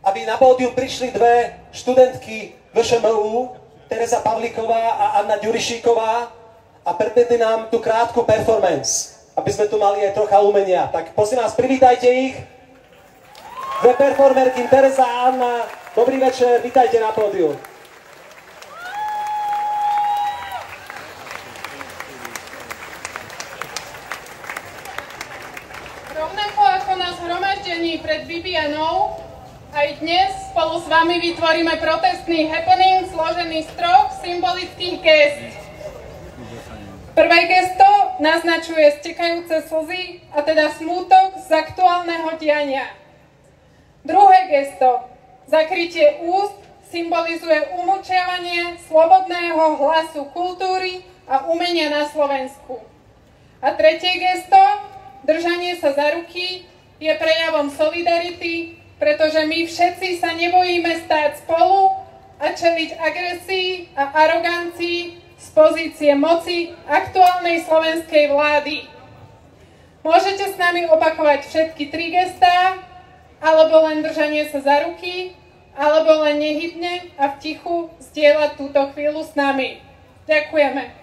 aby na pódium prišli dve študentky VŠMU, Tereza Pavlíková a Anna Ďurišíková, a predvedli nám tú krátku performance, aby sme tu mali aj trocha umenia. Tak prosím vás, privítajte ich. Dve performerky, Tereza a Anna. Dobrý večer, vítajte na pódiu. Rovnako ako na zhromaždení pred Bibianou, aj dnes spolu s vami vytvoríme protestný happening zložený z troch symbolických gest. Prvé gesto naznačuje stekajúce slzy, a teda smútok z aktuálneho diania. Druhé gesto, zakrytie úst, symbolizuje umlčiavanie slobodného hlasu kultúry a umenia na Slovensku. A tretie gesto, držanie sa za ruky, je prejavom solidarity, pretože my všetci sa nebojíme stáť spolu a čeliť agresii a arogancii z pozície moci aktuálnej slovenskej vlády. Môžete s nami opakovať všetky tri gestá, alebo len držanie sa za ruky, alebo len nehybne a v tichu zdieľať túto chvíľu s nami. Ďakujeme.